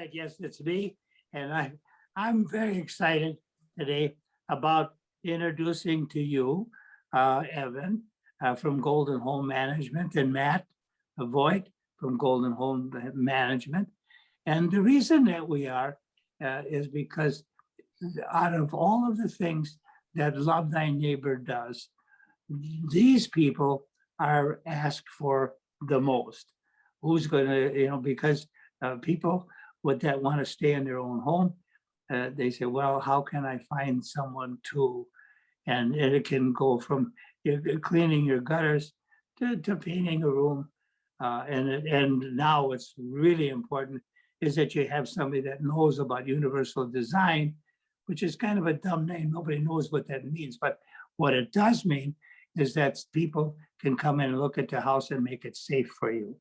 right, yes, it's me, and I'm very excited today about introducing to you Evan from Golden Home Management and Matt Voigt from Golden Home Management. And the reason that we are is because out of all of the things that Love Thy Neighbor does, these people are asked for the most. Who's going to, because people would that want to stay in their own home, they say, well, how can I find someone to? And it can go from cleaning your gutters to painting a room. And now what's really important is that you have somebody that knows about universal design, which is kind of a dumb name. Nobody knows what that means. But what it does mean is that people can come in and look at the house and make it safe for you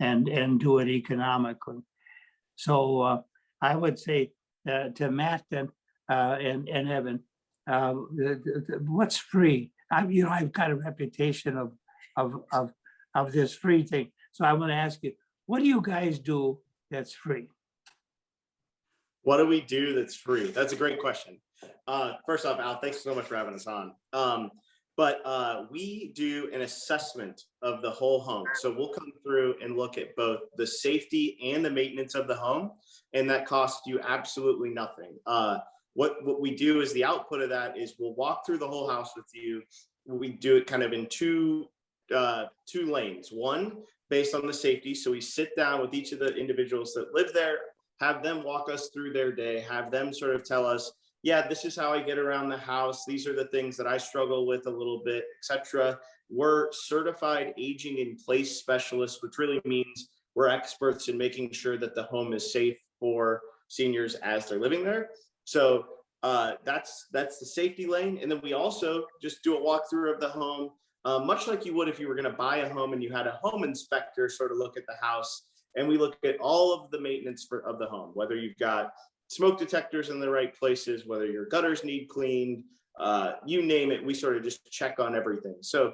and do it economically. So I would say to Matt and Evan, what's free? I've got a reputation of this free thing. So I want to ask you, what do you guys do that's free? What do we do that's free? That's a great question. First off, Al, thanks so much for having us on. But we do an assessment of the whole home. So we'll come through and look at both the safety and the maintenance of the home, and that costs you absolutely nothing. What we do is the output of that is we'll walk through the whole house with you. We do it kind of in two lanes. One, based on the safety. So we sit down with each of the individuals that live there, have them walk us through their day, have them sort of tell us, yeah, this is how I get around the house. These are the things that I struggle with a little bit, etc. We're certified aging in place specialists, which really means we're experts in making sure that the home is safe for seniors as they're living there. So that's the safety lane. And then we also just do a walkthrough of the home, much like you would if you were going to buy a home and you had a home inspector sort of look at the house. And we look at all of the maintenance of the home, whether you've got smoke detectors in the right places, whether your gutters need cleaned, you name it, we sort of just check on everything. So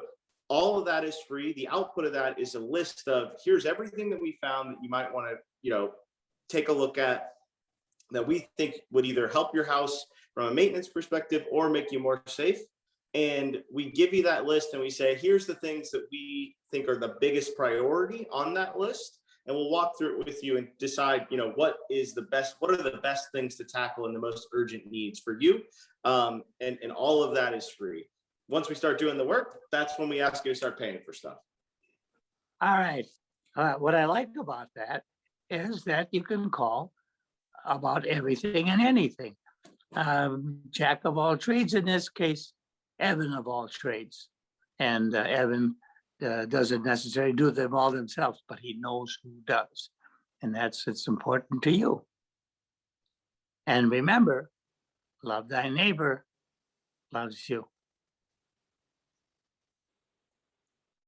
all of that is free. The output of that is a list of here's everything that we found that you might want to, take a look at that we think would either help your house from a maintenance perspective or make you more safe. And we give you that list and we say, here's the things that we think are the biggest priority on that list. And we'll walk through it with you and decide, what are the best things to tackle and the most urgent needs for you. And all of that is free. Once we start doing the work, that's when we ask you to start paying for stuff. All right. What I like about that is that you can call about everything and anything. Jack of all trades, in this case, Evan of all trades. And Evan doesn't necessarily do them all themselves, but he knows who does. And it's important to you. And remember, love thy neighbor loves you.